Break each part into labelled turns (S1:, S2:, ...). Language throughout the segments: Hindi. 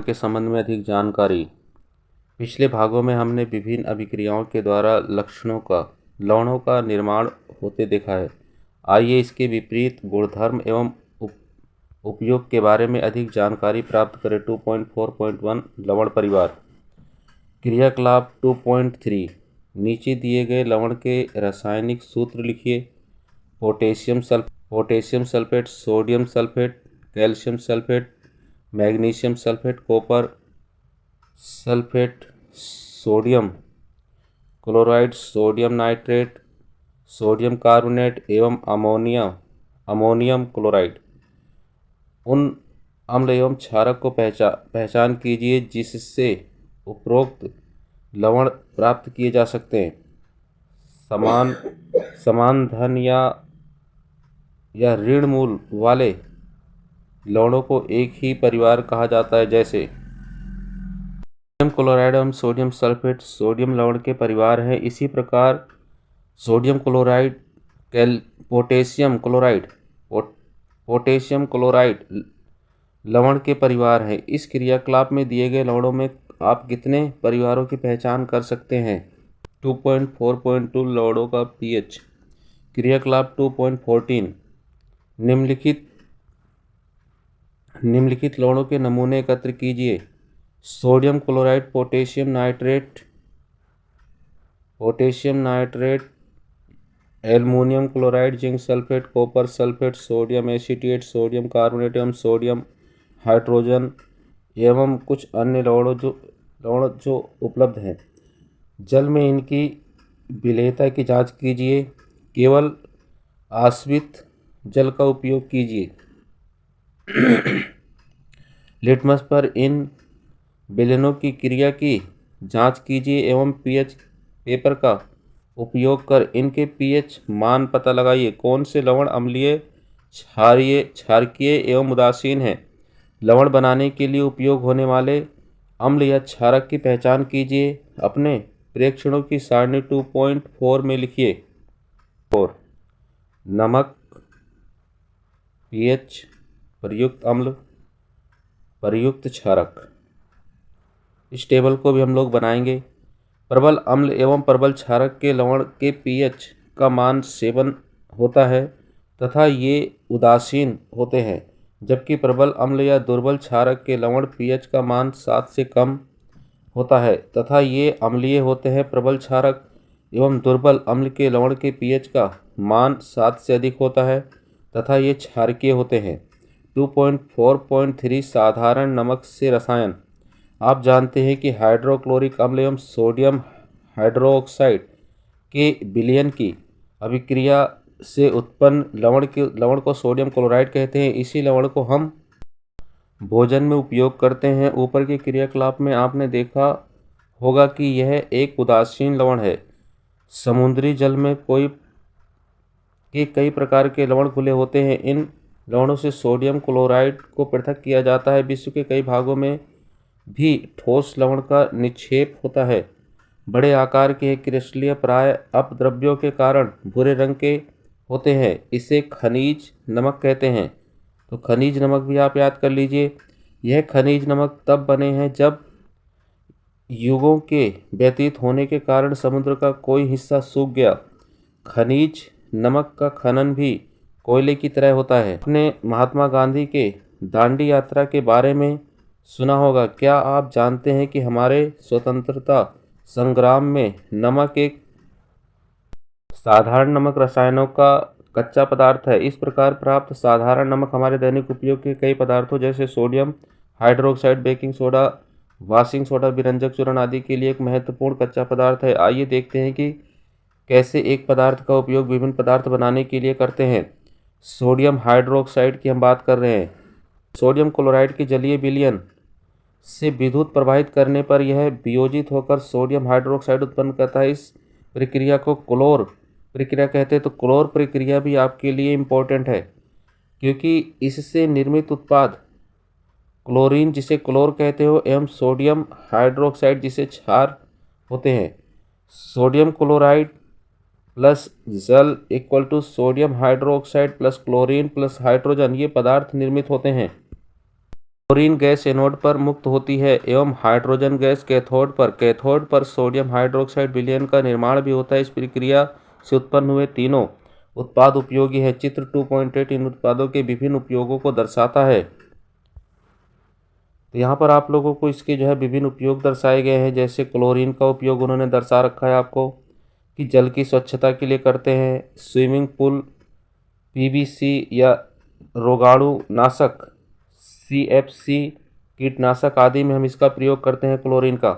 S1: के संबंध में अधिक जानकारी। पिछले भागों में हमने विभिन्न अभिक्रियाओं के द्वारा लवणों का निर्माण होते देखा है। आइए इसके विपरीत गुणधर्म एवं उपयोग के बारे में अधिक जानकारी प्राप्त करें। 2.4.1 लवण परिवार। क्रियाकलाप 2.3 नीचे दिए गए लवण के रासायनिक सूत्र लिखिए। Potassium sulphate, sodium sulphate, calcium sulphate, magnesium sulphate, copper sulphate, sodium chloride, sodium nitrate, sodium carbonate एवं अमोनियम क्लोराइड। उन अम्ल एवं क्षारक को पहचान कीजिए जिससे उपरोक्त लवण प्राप्त किए जा सकते हैं। समान धन या ऋण मूल वाले लवणों को एक ही परिवार कहा जाता है। जैसे सोडियम क्लोराइड एवं सोडियम सल्फेट सोडियम लवण के परिवार हैं। इसी प्रकार सोडियम क्लोराइड पोटेशियम क्लोराइड लवण के परिवार हैं। इस क्रियाकलाप में दिए गए लवणों में आप कितने परिवारों की पहचान कर सकते हैं? 2.4.2 लवणों का पीएच। क्रियाकलाप 2.14 निम्नलिखित लवणों के नमूने एकत्र कीजिए। Sodium chloride, potassium nitrate, aluminium chloride, zinc sulphate, copper sulphate, sodium acetate, sodium carbonate एवं सोडियम हाइड्रोजन एवं कुछ अन्य लवण जो उपलब्ध हैं। जल में इनकी विलेयता की जांच कीजिए। केवल आश्रित जल का उपयोग कीजिए। लिटमस पर इन विलयनों की क्रिया की जांच कीजिए एवं पीएच पेपर का उपयोग कर इनके पीएच मान पता लगाइए। कौन से लवण अम्लीय, क्षारकीय एवं उदासीन हैं? लवण बनाने के लिए उपयोग होने वाले अम्ल या क्षारक की पहचान कीजिए। अपने प्रेक्षणों की सारणी 2.4 में लिखिए। 4 नमक, पीएच, प्रयुक्त अम्ल, प्रयुक्त क्षारक। इस टेबल को भी हम लोग बनाएंगे। प्रबल अम्ल एवं प्रबल क्षारक के लवण के पीएच का मान 7 होता है तथा ये उदासीन होते हैं, जबकि प्रबल अम्ल या दुर्बल क्षारक के लवण पीएच का मान 7 से कम होता है तथा ये अम्लीय होते हैं। प्रबल क्षारक एवं दुर्बल अम्ल के लवण के पीएच का मान 7 से अधिक होता है तथा ये क्षारकीय होते हैं। 2.4.3 साधारण नमक से रसायन। आप जानते हैं कि हाइड्रोक्लोरिक अम्ल एवं सोडियम हाइड्रोक्साइड के विलयन की अभिक्रिया से उत्पन्न लवण को सोडियम क्लोराइड कहते हैं। इसी लवण को हम भोजन में उपयोग करते हैं। ऊपर के क्रियाकलाप में आपने देखा होगा कि यह एक उदासीन लवण है। समुद्री जल में कई प्रकार के लवण घुले होते हैं। इन लवणों से सोडियम क्लोराइड को पृथक किया जाता है। विश्व के कई भागों में भी ठोस लवण का निक्षेप होता है। बड़े आकार के क्रिस्टलीय प्राय अपद्रव्यों के कारण भूरे रंग के होते हैं। इसे खनिज नमक कहते हैं। तो खनिज नमक भी आप याद कर लीजिए। यह खनिज नमक तब बने हैं जब युगों के व्यतीत होने के कारण समुद्र का कोई हिस्सा सूख गया। खनिज नमक का खनन भी कोयले की तरह होता है। आपने महात्मा गांधी के दांडी यात्रा के बारे में सुना होगा। क्या आप जानते हैं कि हमारे स्वतंत्रता संग्राम में नमक एक साधारण नमक रसायनों का कच्चा पदार्थ है? इस प्रकार प्राप्त साधारण नमक हमारे दैनिक उपयोग के कई पदार्थों जैसे sodium hydroxide, baking soda, washing soda, विरंजक चूर्ण आदि के लिए एक महत्वपूर्ण कच्चा पदार्थ है। आइए देखते हैं कि कैसे एक पदार्थ का उपयोग विभिन्न पदार्थ बनाने के लिए करते हैं। सोडियम हाइड्रोक्साइड की हम बात कर रहे हैं। सोडियम क्लोराइड के जलीय विलयन से विद्युत प्रवाहित करने पर यह वियोजित होकर सोडियम हाइड्रोक्साइड उत्पन्न करता है। इस प्रक्रिया को क्लोर प्रक्रिया कहते हैं। तो क्लोर प्रक्रिया भी आपके लिए इम्पोर्टेंट है क्योंकि इससे निर्मित उत्पाद क्लोरीन जिसे क्लोर कहते हो एवं सोडियम हाइड्रोक्साइड जिसे क्षार होते हैं। सोडियम क्लोराइड प्लस जल equal to sodium hydroxide plus chlorine plus hydrogen, ये पदार्थ निर्मित होते हैं। क्लोरीन गैस एनोड पर मुक्त होती है एवं हाइड्रोजन गैस कैथोड पर सोडियम हाइड्रोक्साइड विलयन का निर्माण भी होता है। इस प्रक्रिया से उत्पन्न हुए तीनों उत्पाद उपयोगी है। चित्र 2.8 इन उत्पादों के विभिन्न उपयोगों को दर्शाता है। तो यहाँ पर आप लोगों को इसके जो है विभिन्न उपयोग दर्शाए गए हैं। जैसे क्लोरीन का उपयोग उन्होंने दर्शा रखा है आपको कि जल की स्वच्छता के लिए करते हैं। स्विमिंग पूल, पीवीसी या रोगाणुनाशक CFC कीटनाशक आदि में हम इसका प्रयोग करते हैं क्लोरीन का।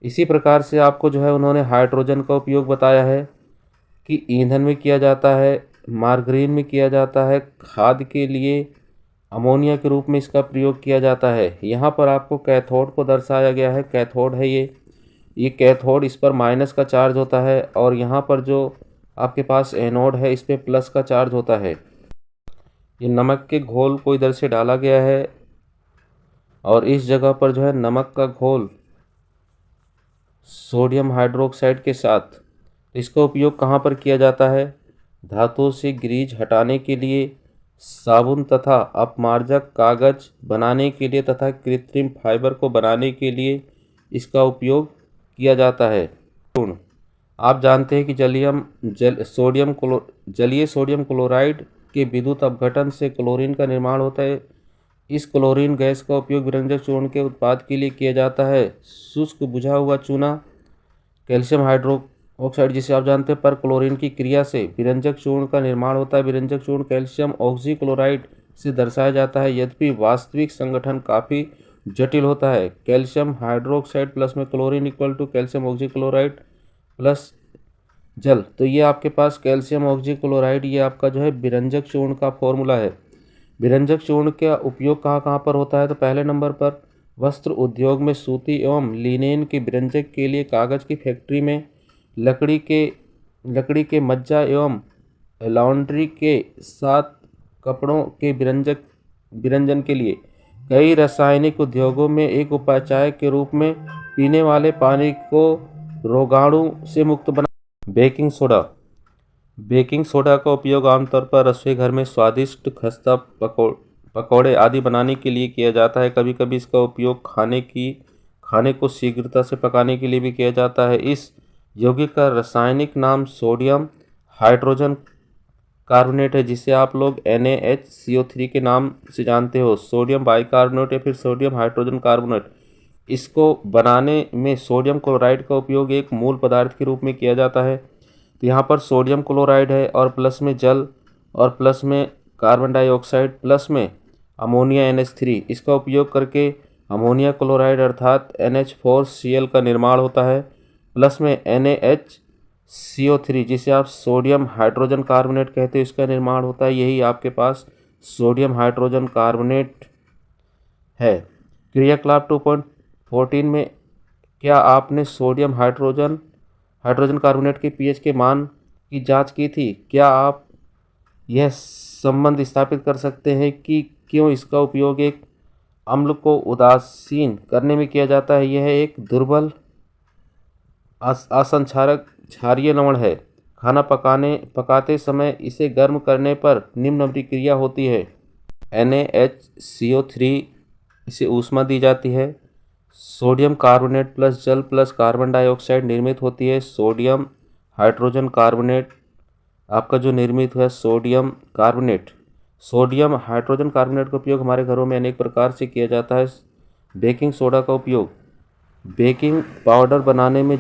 S1: इसी प्रकार से आपको जो है उन्होंने हाइड्रोजन का उपयोग बताया है कि ईंधन में किया जाता है, मार्गरीन में किया जाता है, खाद के लिए अमोनिया के रूप में इसका प्रयोग किया जाता है। यहाँ पर आपको कैथोड को दर्शाया गया है। कैथोड है ये कैथोड, इस पर माइनस का चार्ज होता है और यहाँ पर जो आपके पास एनोड है इस पर प्लस का चार्ज होता है। ये नमक के घोल को इधर से डाला गया है और इस जगह पर जो है नमक का घोल सोडियम हाइड्रोक्साइड के साथ। इसका उपयोग कहाँ पर किया जाता है? धातुओं से ग्रीज हटाने के लिए, साबुन तथा अपमार्जक कागज बनाने के लिए तथा कृत्रिम फाइबर को बनाने के लिए इसका उपयोग किया जाता है। आप जानते हैं कि जलीय सोडियम क्लोराइड के विद्युत अपघटन से क्लोरीन का निर्माण होता है। इस क्लोरीन गैस का उपयोग विरंजक चूर्ण के उत्पाद के लिए किया जाता है। शुष्क बुझा हुआ चूना कैल्शियम हाइड्रोक्साइड जिसे आप जानते हैं पर क्लोरीन की क्रिया से विरंजक चूर्ण का निर्माण होता है। विरंजक चूर्ण कैल्शियम ऑक्सीक्लोराइड से दर्शाया जाता है, यद्यपि वास्तविक संगठन काफ़ी जटिल होता है। कैल्शियम हाइड्रोक्साइड प्लस में chlorine equal to calcium oxychloride plus जल। तो ये आपके पास कैल्शियम ऑक्सीक्लोराइड ये आपका जो है विरंजक चूर्ण का फॉर्मूला है। विरंजक चूर्ण का उपयोग कहाँ कहाँ पर होता है? तो पहले नंबर पर वस्त्र उद्योग में सूती एवं लिनेन के विरंजक के लिए, कागज़ की फैक्ट्री में, लकड़ी के मज्जा एवं लॉन्ड्री के साथ कपड़ों के विरंजन के लिए, कई रासायनिक उद्योगों में एक उपाचाय के रूप में पीने वाले पानी को रोगाणु से मुक्त बना। बेकिंग सोडा का उपयोग आमतौर पर रसोई घर में स्वादिष्ट खस्ता, पकौड़े आदि बनाने के लिए किया जाता है। कभी कभी इसका उपयोग खाने को शीघ्रता से पकाने के लिए भी किया जाता है। इस यौगिक का रासायनिक नाम सोडियम हाइड्रोजन कार्बोनेट है, जिसे आप लोग NaHCO3 के नाम से जानते हो। सोडियम बाइकार्बोनेट या फिर सोडियम हाइड्रोजन कार्बोनेट, इसको बनाने में सोडियम क्लोराइड का उपयोग एक मूल पदार्थ के रूप में किया जाता है। तो यहाँ पर सोडियम क्लोराइड है और प्लस में जल और प्लस में कार्बन डाइऑक्साइड प्लस में अमोनिया NH3। इसका उपयोग करके अमोनिया क्लोराइड अर्थात NH4Cl का निर्माण होता है। प्लस में NaHCO3 जिसे आप सोडियम हाइड्रोजन कार्बोनेट कहते हैं, इसका निर्माण होता है। यही आपके पास सोडियम हाइड्रोजन कार्बोनेट है। क्रियाकलाप 2.14 में क्या आपने सोडियम हाइड्रोजन कार्बोनेट के pH के मान की जांच की थी? क्या आप यह संबंध स्थापित कर सकते हैं कि क्यों इसका उपयोग एक अम्ल को उदासीन करने में किया जाता है? यह एक दुर्बल असंक्षारक क्षारीय लवण है। खाना पकाते समय इसे गर्म करने पर निम्न अभिक्रिया होती है। NaHCO3 इसे ऊष्मा दी जाती है। सोडियम कार्बोनेट प्लस जल प्लस कार्बन डाइऑक्साइड निर्मित होती है। सोडियम हाइड्रोजन कार्बोनेट आपका जो निर्मित हुआ है सोडियम हाइड्रोजन कार्बोनेट का उपयोग हमारे घरों में अनेक प्रकार से किया जाता है। बेकिंग सोडा का उपयोग बेकिंग पाउडर बनाने में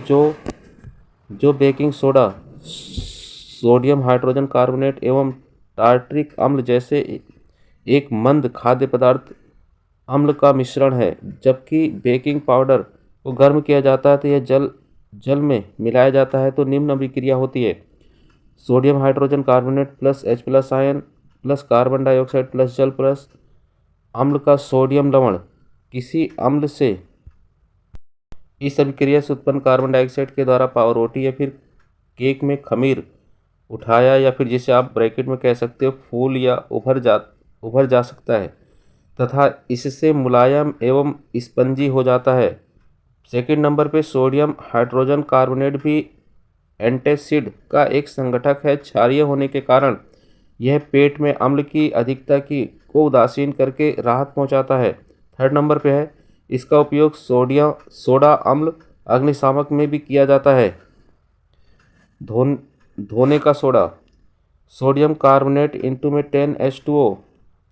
S1: जो baking soda, sodium hydrogen carbonate एवं टार्ट्रिक अम्ल जैसे एक मंद खाद्य पदार्थ अम्ल का मिश्रण है। जबकि बेकिंग पाउडर को गर्म किया जाता है तो यह जल में मिलाया जाता है तो निम्न अभिक्रिया होती है। Sodium hydrogen carbonate plus H plus ion plus carbon dioxide plus जल प्लस अम्ल का सोडियम लवण किसी अम्ल से इस अभिक्रिया से उत्पन्न कार्बन डाइऑक्साइड के द्वारा पावरोटी या फिर केक में खमीर उठाया या फिर जिसे आप ब्रैकेट में कह सकते हो फूल या उभर जा सकता है तथा इससे मुलायम एवं स्पंजी हो जाता है। सेकंड नंबर पे सोडियम हाइड्रोजन कार्बोनेट भी एंटासिड का एक संगठक है। क्षारीय होने के कारण यह पेट में अम्ल की अधिकता को उदासीन करके राहत पहुंचाता है। थर्ड नंबर पे है, इसका उपयोग सोडा अम्ल अग्निशामक में भी किया जाता है। धोने का सोडा, सोडियम कार्बोनेट इंटू में 10H2O।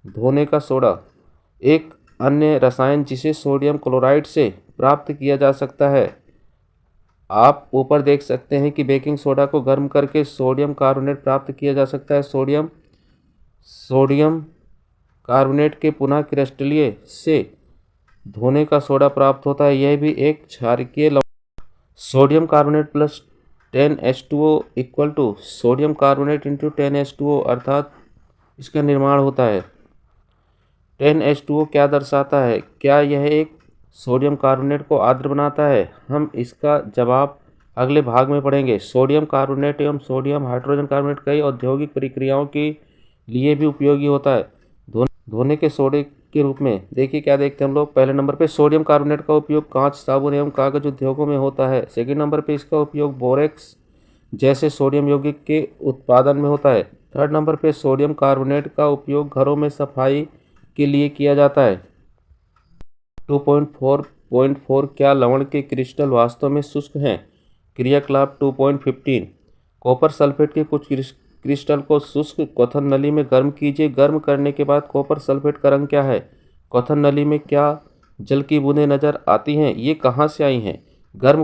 S1: धोने का सोडा एक अन्य रसायन जिसे सोडियम क्लोराइड से प्राप्त किया जा सकता है। आप ऊपर देख सकते हैं कि बेकिंग सोडा को गर्म करके सोडियम कार्बोनेट प्राप्त किया जा सकता है। सोडियम कार्बोनेट के पुनः क्रिस्टलीय से धोने का सोडा प्राप्त होता है। यह भी एक क्षारकीय लवण। Sodium carbonate plus 10H2O equal to sodium carbonate into 10H2O, अर्थात इसका निर्माण होता है। 10H2O क्या दर्शाता है? क्या यह एक सोडियम कार्बोनेट को आर्द्र बनाता है? हम इसका जवाब अगले भाग में पढ़ेंगे। सोडियम कार्बोनेट एवं सोडियम हाइड्रोजन कार्बोनेट कई औद्योगिक प्रक्रियाओं के लिए भी उपयोगी होता है धोने के सोडे के रूप में। देखिए क्या देखते हैं हम लोग। पहले नंबर पे सोडियम कार्बोनेट का उपयोग कांच, साबुन एवं कागज उद्योगों में होता है। सेकंड नंबर पे इसका उपयोग बोरेक्स जैसे सोडियम यौगिक के उत्पादन में होता है। थर्ड नंबर पे सोडियम कार्बोनेट का उपयोग घरों में सफाई के लिए किया जाता है। 2.4 क्या लवण के क्रिस्टल वास्तव में शुष्क हैं? क्रियाकलाप 2.15 कॉपर सल्फेट के कुछ क्रिस्टल को शुष्क क्वथन नली में गर्म कीजिए। गर्म करने के बाद कॉपर सल्फेट का रंग क्या है? क्वथन नली में क्या जल की बूंदें नजर आती हैं? ये कहाँ से आई हैं? गर्म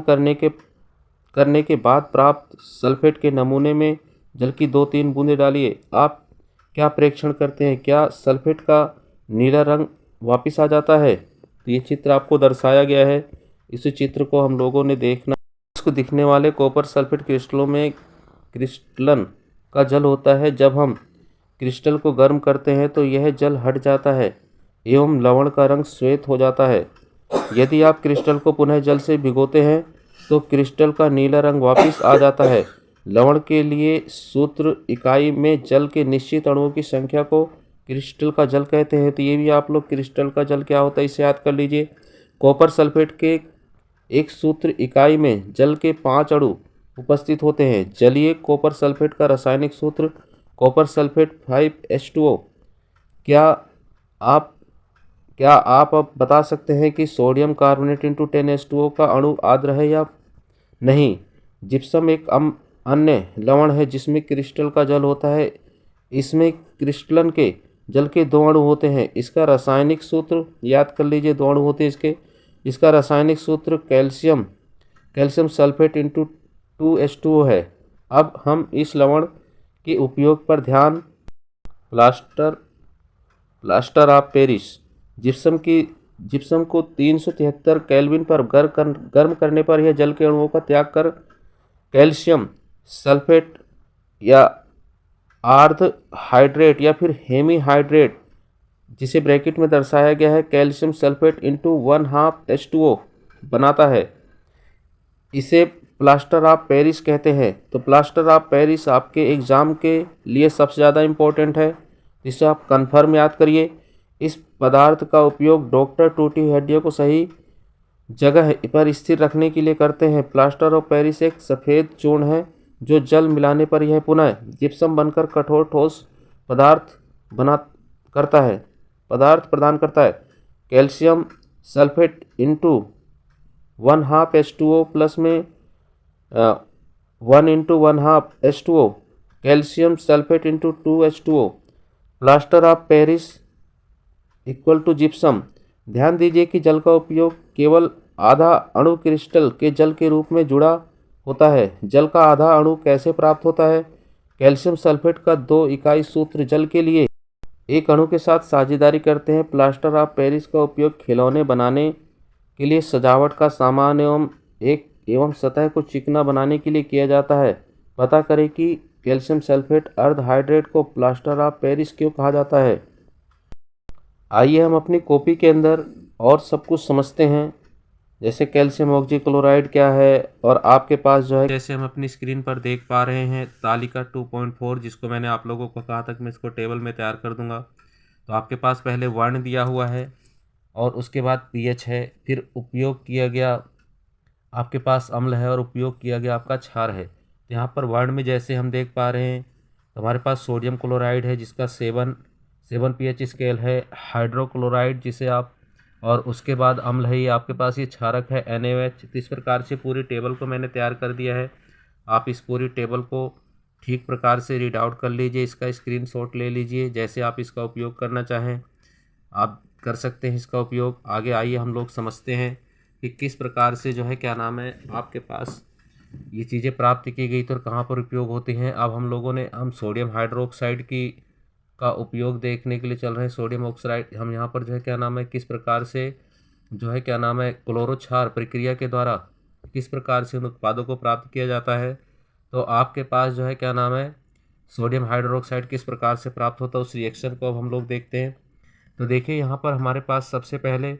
S1: करने के बाद प्राप्त सल्फेट के नमूने में जल की 2-3 बूंदें डालिए। आप क्या प्रेक्षण करते हैं? क्या सल्फेट का नीला रंग वापस आ जाता है? तो ये चित्र आपको दर्शाया गया है। इस चित्र को हम लोगों ने देखना। इसको दिखने वाले कॉपर सल्फेट क्रिस्टलों में क्रिस्टलन का जल होता है। जब हम क्रिस्टल को गर्म करते हैं तो यह जल हट जाता है एवं लवण का रंग श्वेत हो जाता है। यदि आप क्रिस्टल को पुनः जल से भिगोते हैं तो क्रिस्टल का नीला रंग वापस आ जाता है। लवण के लिए सूत्र इकाई में जल के निश्चित अणुओं की संख्या को क्रिस्टल का जल कहते हैं। तो ये भी आप लोग क्रिस्टल का जल क्या होता है इसे याद कर लीजिए। कॉपर सल्फेट के एक सूत्र इकाई में जल के 5 अणु उपस्थित होते हैं। जलीय कॉपर सल्फेट का रासायनिक सूत्र कॉपर सल्फेट 5H2O। क्या आप अब बता सकते हैं कि सोडियम कार्बोनेट इंटू 10H2O का अणु आर्द्र है या नहीं? जिप्सम एक अन्य लवण है जिसमें क्रिस्टल का जल होता है। इसमें क्रिस्टलन के जल के 2 अणु होते हैं। इसका रासायनिक सूत्र याद कर लीजिए, 2 अणु होते हैं इसका रासायनिक सूत्र कैल्शियम सल्फेट इंटू 2H2O है। अब हम इस लवण के उपयोग पर ध्यान। प्लास्टर ऑफ पेरिस जिप्सम को 373 केल्विन पर गर्म करने पर यह जल के अणुओं का त्याग कर कैल्शियम सल्फेट या आर्द्र हाइड्रेट या फिर हेमी हाइड्रेट, जिसे ब्रैकेट में दर्शाया गया है कैल्शियम सल्फेट इंटू 1/2H2O बनाता है। इसे प्लास्टर ऑफ पेरिस कहते हैं। तो प्लास्टर ऑफ पेरिस आपके एग्ज़ाम के लिए सबसे ज़्यादा इम्पोर्टेंट है, जिसे आप कन्फर्म याद करिए। इस पदार्थ का उपयोग डॉक्टर टूटी हड्डियों को सही जगह पर स्थिर रखने के लिए करते हैं। प्लास्टर ऑफ पेरिस एक सफ़ेद चूर्ण है जो जल मिलाने पर यह पुनः जिप्सम बनकर कठोर ठोस पदार्थ प्रदान करता है। Calcium sulphate into 1/2H2O plus में 1/1/2H2O calcium sulphate into 2H2O plaster of Paris equal to gypsum. ध्यान दीजिए कि जल का उपयोग केवल आधा अणु क्रिस्टल के जल के रूप में जुड़ा होता है। जल का आधा अणु कैसे प्राप्त होता है? कैल्शियम सल्फेट का 2 इकाई सूत्र जल के लिए एक अणु के साथ साझेदारी करते हैं। प्लास्टर ऑफ पेरिस का उपयोग खिलौने बनाने के लिए, सजावट का सामान एवं सतह को चिकना बनाने के लिए किया जाता है। पता करें कि कैल्शियम सल्फेट अर्ध हाइड्रेट को प्लास्टर ऑफ पेरिस क्यों कहा जाता है। आइए हम अपनी कॉपी के अंदर और सब कुछ समझते हैं, जैसे कैल्शियम ऑक्सीक्लोराइड क्या है। और आपके पास जो है, जैसे हम अपनी स्क्रीन पर देख पा रहे हैं, तालिका 2.4, जिसको मैंने आप लोगों को कहा था कि मैं इसको टेबल में तैयार कर दूंगा। तो आपके पास पहले वर्ण दिया हुआ है और उसके बाद पीएच है, फिर उपयोग किया गया आपके पास अम्ल है और उपयोग किया गया आपका क्षार है। तो यहाँ पर वर्ण में जैसे हम देख पा रहे हैं, तो हमारे पास सोडियम क्लोराइड है जिसका 7 pH स्केल है। हाइड्रोक्लोराइड जिसे आप और उसके बाद अम्ल है ये आपके पास ये क्षारक है NaOH। तो इस प्रकार से पूरी टेबल को मैंने तैयार कर दिया है। आप इस पूरी टेबल को ठीक प्रकार से रीड आउट कर लीजिए, इसका स्क्रीनशॉट ले लीजिए। जैसे आप इसका उपयोग करना चाहें आप कर सकते हैं इसका उपयोग। आगे आइए हम लोग समझते हैं कि किस प्रकार से जो है क्या नाम है आपके पास ये चीज़ें प्राप्त की गई तो कहाँ पर उपयोग होती हैं। अब हम सोडियम हाइड्रोक्साइड की का उपयोग देखने के लिए चल रहे हैं। सोडियम ऑक्साइड हम यहाँ पर जो है क्या नाम है किस प्रकार से जो है क्या नाम है क्लोरोक्षार प्रक्रिया के द्वारा किस प्रकार से उन उत्पादों को प्राप्त किया जाता है। तो आपके पास जो है क्या नाम है सोडियम हाइड्रोक्साइड किस प्रकार से प्राप्त होता है उस रिएक्शन को अब हम लोग देखते हैं। तो देखिए यहाँ पर हमारे पास सबसे पहले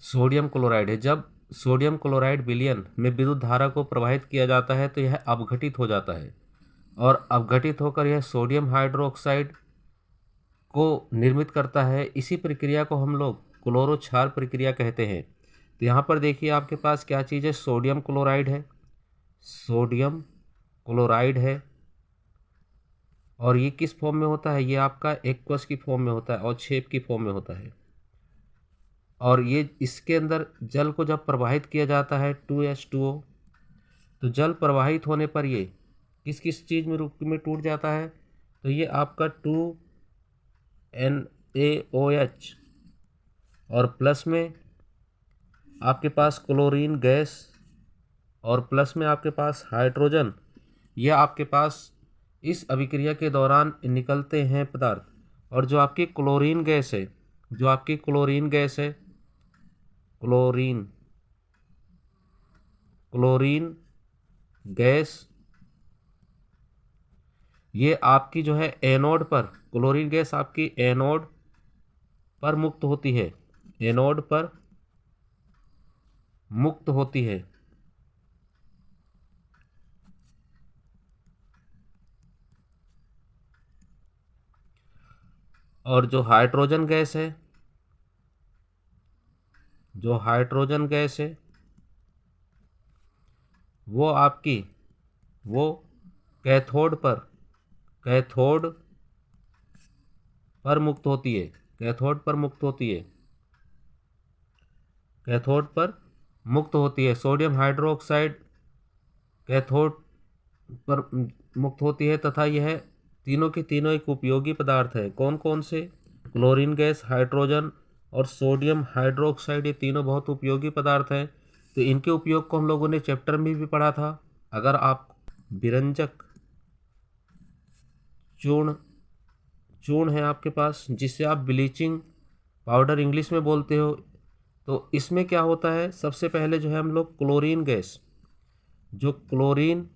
S1: सोडियम क्लोराइड है। जब सोडियम क्लोराइड विलयन में विद्युत धारा को प्रवाहित किया जाता है तो यह अपघटित हो जाता है और अपघटित होकर यह सोडियम हाइड्रोक्साइड को निर्मित करता है। इसी प्रक्रिया को हम लोग क्लोरोक्षार प्रक्रिया कहते हैं। तो यहाँ पर देखिए आपके पास क्या चीज़ है, सोडियम क्लोराइड है, सोडियम क्लोराइड है और ये किस फॉर्म में होता है, ये आपका एक्वस की फॉर्म में होता है और छेप की फॉर्म में होता है। और ये इसके अंदर जल को जब प्रवाहित किया जाता है 2H2O, तो जल प्रवाहित होने पर ये किस किस चीज़ में रूप में टूट जाता है, तो ये आपका 2NaOH और प्लस में आपके पास क्लोरीन गैस और प्लस में आपके पास हाइड्रोजन, ये आपके पास इस अभिक्रिया के दौरान निकलते हैं पदार्थ। और जो आपकी क्लोरीन गैस है, जो आपकी क्लोरीन गैस है, क्लोरीन गैस ये आपकी जो है एनोड पर, क्लोरीन गैस आपकी एनोड पर मुक्त होती है, एनोड पर मुक्त होती है। और जो हाइड्रोजन गैस है, जो हाइड्रोजन गैस है वो आपकी वो कैथोड पर मुक्त होती है, कैथोड पर मुक्त होती है, कैथोड पर मुक्त होती है। सोडियम हाइड्रोक्साइड कैथोड पर मुक्त होती है तथा यह तीनों के तीनों एक उपयोगी पदार्थ है। कौन कौन से, क्लोरीन गैस, हाइड्रोजन और सोडियम हाइड्रोक्साइड, ये तीनों बहुत उपयोगी पदार्थ हैं। तो इनके उपयोग को हम लोगों ने चैप्टर में भी पढ़ा था। अगर आप विरंजक चूर्ण है आपके पास जिसे आप ब्लीचिंग पाउडर इंग्लिश में बोलते हो, तो इसमें क्या होता है, सबसे पहले जो है हम लोग क्लोरीन गैस, जो क्लोरीन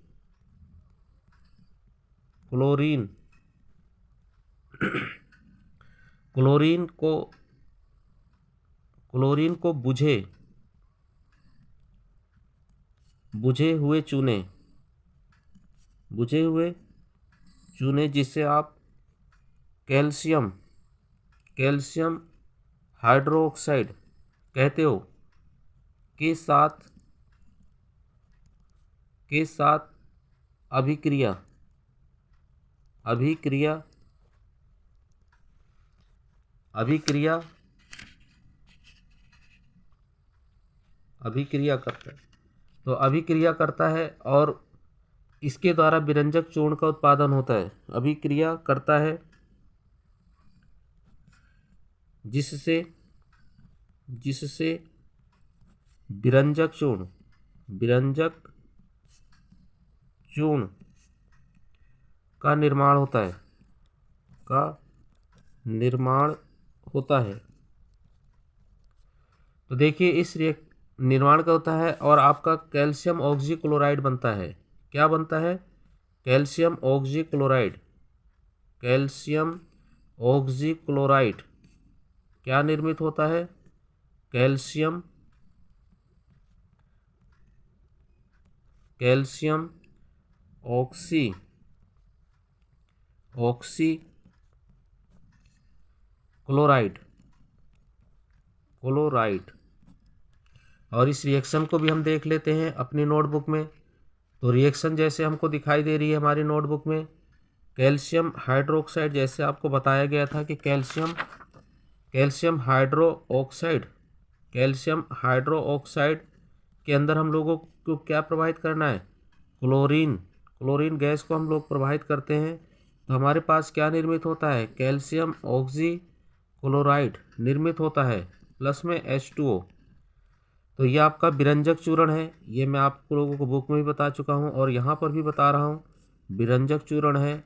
S1: को बुझे हुए चूने जिसे आप कैल्शियम हाइड्रोक्साइड कहते हो के साथ अभिक्रिया करता है। तो अभिक्रिया करता है और इसके द्वारा विरंजक चूर्ण का उत्पादन होता है। अभिक्रिया करता है जिससे विरंजक चूर्ण का निर्माण होता है। तो देखिए इस निर्माण का होता है और आपका कैल्शियम ऑक्सीक्लोराइड बनता है। क्या बनता है, कैल्शियम ऑक्सीक्लोराइड क्या निर्मित होता है, कैल्शियम क्लोराइड। और इस रिएक्शन को भी हम देख लेते हैं अपनी नोटबुक में। तो रिएक्शन जैसे हमको दिखाई दे रही है हमारी नोटबुक में, कैल्शियम हाइड्रोक्साइड, जैसे आपको बताया गया था कि calcium calcium hydro oxide, calcium hydro oxide के अंदर हम लोगों को क्या प्रवाहित करना है, क्लोरीन, क्लोरीन गैस को हम लोग प्रवाहित करते हैं तो हमारे पास क्या निर्मित होता है, कैल्शियम ऑक्सी क्लोराइड निर्मित होता है प्लस में H2O। तो ये आपका विरंजक चूर्ण है, ये मैं आप लोगों को बुक में भी बता चुका हूँ और यहाँ पर भी बता रहा हूँ, विरंजक चूर्ण है।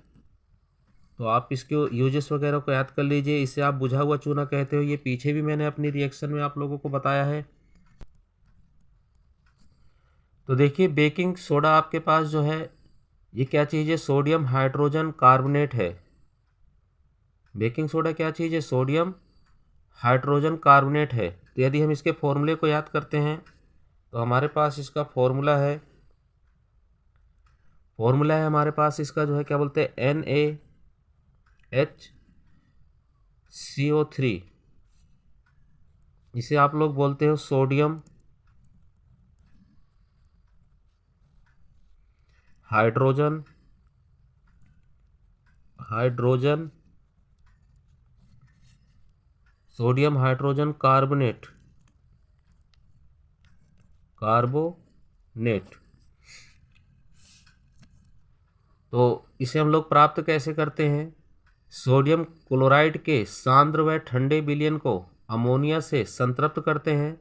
S1: तो आप इसके यूजेस वगैरह को याद कर लीजिए, इसे आप बुझा हुआ चूना कहते हो, ये पीछे भी मैंने अपनी रिएक्शन में आप लोगों को बताया है। तो देखिए बेकिंग सोडा आपके पास जो है ये क्या चीज़ है, सोडियम हाइड्रोजन कार्बोनेट है। बेकिंग सोडा क्या चीज़ है, सोडियम हाइड्रोजन कार्बोनेट है। तो यदि हम इसके फॉर्मूले को याद करते हैं तो हमारे पास इसका फॉर्मूला है, हमारे पास इसका जो है क्या बोलते हैं, NaHCO3, इसे आप लोग बोलते हो sodium hydrogen sodium hydrogen carbonate, तो इसे हम लोग प्राप्त कैसे करते हैं, सोडियम क्लोराइड के सांद्र व ठंडे विलयन को अमोनिया से संतृप्त करते हैं।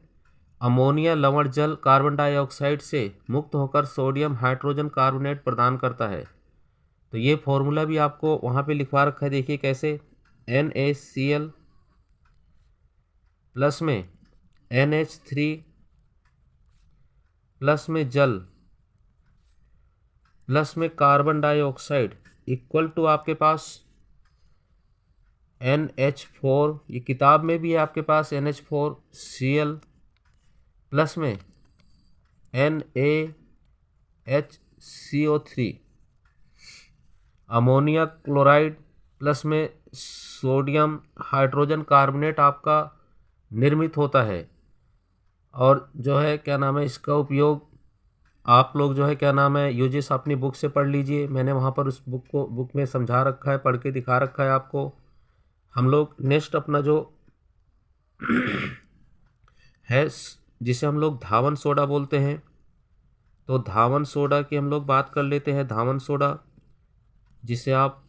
S1: अमोनिया लवण जल कार्बन डाइऑक्साइड से मुक्त होकर सोडियम हाइड्रोजन कार्बोनेट प्रदान करता है। तो ये फॉर्मूला भी आपको वहाँ पे लिखवा रखा है, देखिए कैसे, NaCl प्लस में NH3 प्लस में जल प्लस में कार्बन डाइऑक्साइड इक्वल टू आपके पास NH4, ये किताब में भी है आपके पास NH4Cl प्लस में NaHCO3, अमोनिया क्लोराइड प्लस में सोडियम हाइड्रोजन कार्बोनेट आपका निर्मित होता है। और जो है क्या नाम है, इसका उपयोग आप लोग जो है क्या नाम है यूजेस अपनी बुक से पढ़ लीजिए, मैंने वहाँ पर उस बुक में समझा रखा है, पढ़ के दिखा रखा है आपको। हम लोग नेक्स्ट अपना जो है जिसे हम लोग धावन सोडा बोलते हैं, तो धावन सोडा की हम लोग बात कर लेते हैं। धावन सोडा जिसे आप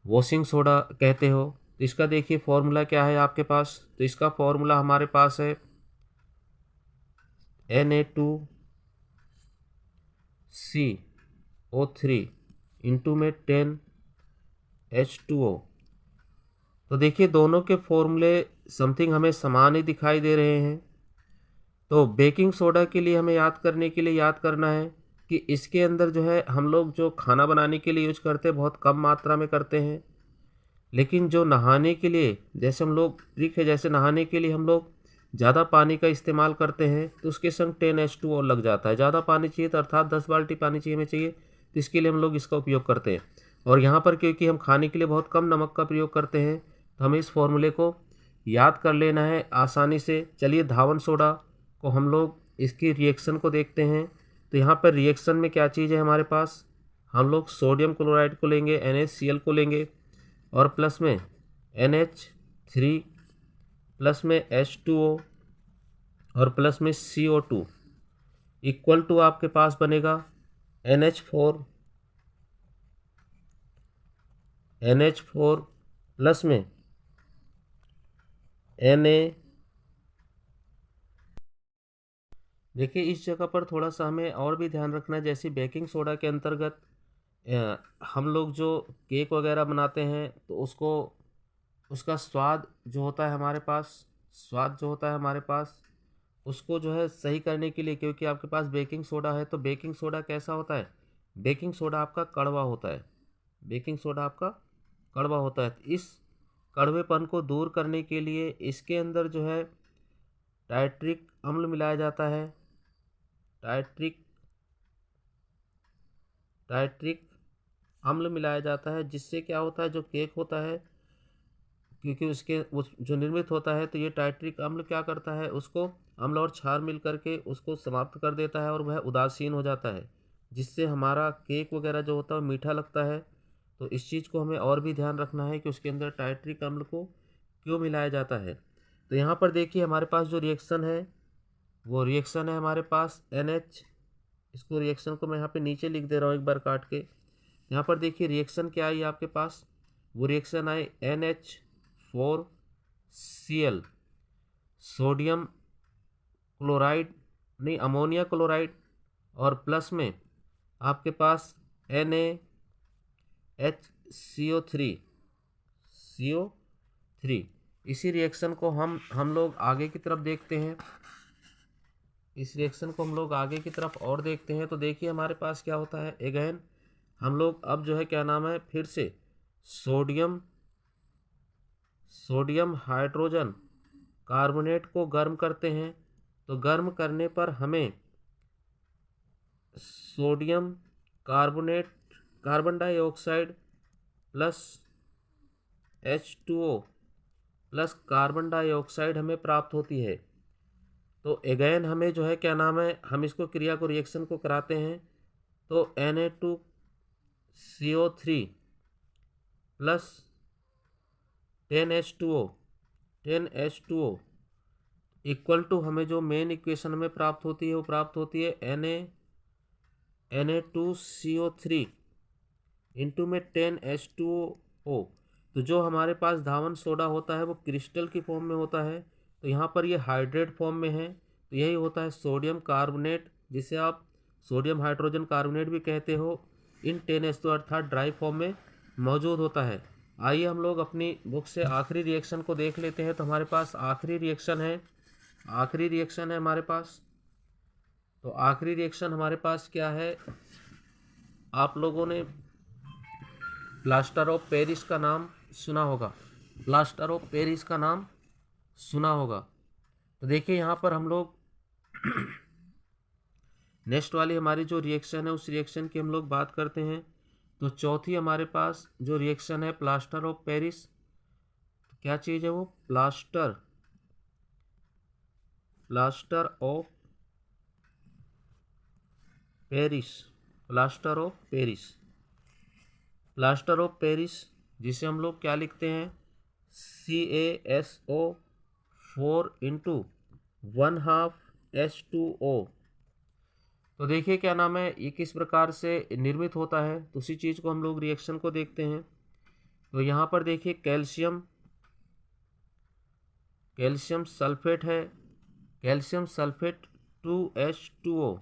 S1: वॉशिंग सोडा कहते हो, तो इसका देखिए फॉर्मूला क्या है आपके पास, तो इसका फॉर्मूला हमारे पास है Na2CO3 इंटू में 10H2O। तो देखिए दोनों के फॉर्मूले समथिंग हमें समान ही दिखाई दे रहे हैं। तो बेकिंग सोडा के लिए हमें याद करना है कि इसके अंदर जो है हम लोग जो खाना बनाने के लिए यूज करते हैं बहुत कम मात्रा में करते हैं, लेकिन जो नहाने के लिए, जैसे हम लोग ट्रिक है, जैसे नहाने के लिए हम लोग ज़्यादा पानी का इस्तेमाल करते हैं तो उसके संग 10H2O लग जाता है। ज़्यादा पानी चाहिए तो अर्थात 10 बाल्टी पानी चाहिए तो इसके लिए हम लोग इसका उपयोग करते हैं। और यहाँ पर क्योंकि हम खाने के लिए बहुत कम नमक का प्रयोग करते हैं तो हमें इस फॉर्मूले को याद कर लेना है आसानी से। चलिए धावन सोडा को हम लोग इसकी रिएक्शन को देखते हैं। तो यहाँ पर रिएक्शन में क्या चीज़ है हमारे पास, हम लोग सोडियम क्लोराइड को लेंगे, NaCl को लेंगे और प्लस में NH3 प्लस में H2O और प्लस में CO2 इक्वल टू आपके पास बनेगा NH4 प्लस में Na। देखिए इस जगह पर थोड़ा सा हमें और भी ध्यान रखना है, जैसे बेकिंग सोडा के अंतर्गत हम लोग जो केक वगैरह बनाते हैं तो उसका स्वाद जो होता है हमारे पास, उसको जो है सही करने के लिए, क्योंकि आपके पास बेकिंग सोडा है तो बेकिंग सोडा कैसा होता है, बेकिंग सोडा आपका कड़वा होता है, तो इस कड़वेपन को दूर करने के लिए इसके अंदर जो है टाइट्रिक अम्ल मिलाया जाता है, जिससे क्या होता है, जो केक होता है क्योंकि उस जो निर्मित होता है तो ये टाइट्रिक अम्ल क्या करता है, उसको अम्ल और क्षार मिल करके उसको समाप्त कर देता है और वह उदासीन हो जाता है, जिससे हमारा केक वगैरह जो होता है वो मीठा लगता है। तो इस चीज़ को हमें और भी ध्यान रखना है कि उसके अंदर टाइट्रिक अम्ल को क्यों मिलाया जाता है। तो यहाँ पर देखिए हमारे पास जो रिएक्शन है वो रिएक्शन है हमारे पास NH। इसको रिएक्शन को मैं यहाँ पे नीचे लिख दे रहा हूँ एक बार काट के। यहाँ पर देखिए रिएक्शन क्या आई आपके पास, वो reaction I NH4Cl sodium chloride नहीं अमोनिया क्लोराइड और प्लस में आपके पास NaHCO3 इसी रिएक्शन को हम लोग आगे की तरफ देखते हैं। इस रिएक्शन को हम लोग आगे की तरफ और देखते हैं तो देखिए हमारे पास क्या होता है। अगेन हम लोग अब जो है क्या नाम है फिर से सोडियम हाइड्रोजन कार्बोनेट को गर्म करते हैं। तो गर्म करने पर हमें sodium carbon dioxide plus H2O plus carbon dioxide हमें प्राप्त होती है। तो अगेन हमें जो है क्या नाम है हम इसको क्रिया को रिएक्शन को कराते हैं तो Na2CO3 plus 10H2O equal to हमें जो मेन इक्वेशन में प्राप्त होती है वो प्राप्त होती है Na2CO3 इंटू में 10H2O। तो जो हमारे पास धावन सोडा होता है वो क्रिस्टल की फॉर्म में होता है, तो यहाँ पर ये हाइड्रेट फॉर्म में है। तो यही होता है सोडियम कार्बोनेट, जिसे आप सोडियम हाइड्रोजन कार्बोनेट भी कहते हो, इन 10H2 अर्थात ड्राई फॉर्म में मौजूद होता है। आइए हम लोग अपनी बुक से आखिरी रिएक्शन को देख लेते हैं। तो हमारे पास आखिरी रिएक्शन है हमारे पास। तो आखिरी रिएक्शन हमारे पास क्या है, आप लोगों ने प्लास्टर ऑफ पेरिस का नाम सुना होगा, तो देखिए यहाँ पर हम लोग नेक्स्ट वाली हमारी जो रिएक्शन है उस रिएक्शन की हम लोग बात करते हैं। तो चौथी हमारे पास जो रिएक्शन है प्लास्टर ऑफ पेरिस, तो क्या चीज़ है वो प्लास्टर ऑफ पेरिस जिसे हम लोग क्या लिखते हैं CaSO4 इंटू 1/2 H2O। तो देखिए क्या नाम है ये किस प्रकार से निर्मित होता है, तो उसी चीज़ को हम लोग रिएक्शन को देखते हैं। तो यहाँ पर देखिए कैल्शियम सल्फेट है, calcium sulphate 2H2O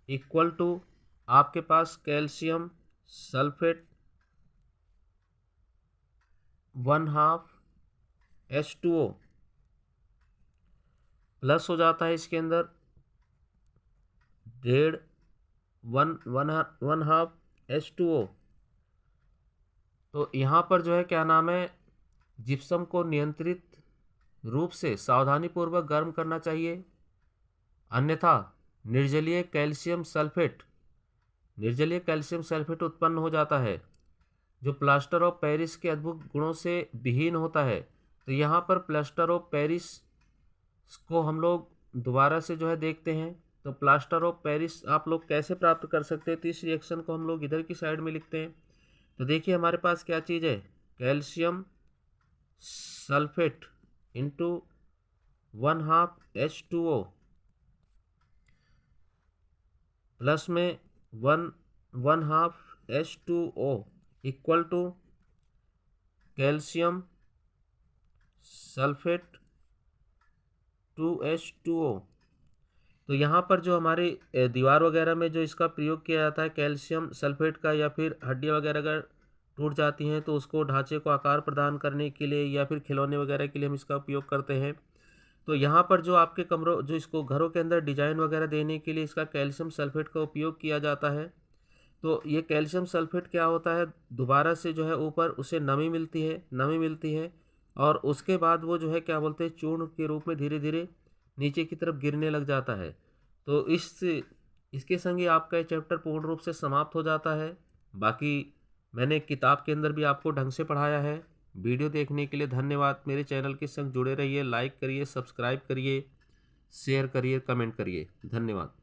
S1: equal to आपके पास कैल्शियम सल्फेट 1/2 H2O प्लस हो जाता है इसके अंदर 1/2 H2O। तो यहाँ पर जो है क्या नाम है जिप्सम को नियंत्रित रूप से सावधानीपूर्वक गर्म करना चाहिए, अन्यथा निर्जलीय कैल्शियम सल्फेट उत्पन्न हो जाता है जो प्लास्टर ऑफ पेरिस के अद्भुत गुणों से विहीन होता है। तो यहाँ पर प्लास्टर ऑफ पेरिस को हम लोग दोबारा से जो है देखते हैं। तो प्लास्टर ऑफ पेरिस आप लोग कैसे प्राप्त कर सकते हैं, तो इस रिएक्शन को हम लोग इधर की साइड में लिखते हैं। तो देखिए हमारे पास क्या चीज़ है calcium sulphate into 1/2 H2O plus में 1/2 H2O equal to calcium sulphate 2H2O। तो यहाँ पर जो हमारी दीवार वगैरह में जो इसका प्रयोग किया जाता है कैल्शियम सल्फेट का, या फिर हड्डियाँ वगैरह अगर टूट जाती हैं तो उसको ढांचे को आकार प्रदान करने के लिए या फिर खिलौने वगैरह के लिए हम इसका उपयोग करते हैं। तो यहाँ पर जो आपके कमरों जो इसको घरों के अंदर डिजाइन वगैरह देने के लिए इसका कैल्शियम सल्फेट का उपयोग किया जाता है। तो ये कैल्शियम सल्फेट क्या होता है, दोबारा से जो है ऊपर उसे नमी मिलती है और उसके बाद वो जो है क्या बोलते हैं चूर्ण के रूप में धीरे धीरे नीचे की तरफ गिरने लग जाता है। तो इसके संग ही आपका ये चैप्टर पूर्ण रूप से समाप्त हो जाता है। बाकी मैंने किताब के अंदर भी आपको ढंग से पढ़ाया है। वीडियो देखने के लिए धन्यवाद। मेरे चैनल के संग जुड़े रहिए, लाइक करिए, सब्सक्राइब करिए, शेयर करिए, कमेंट करिए। धन्यवाद।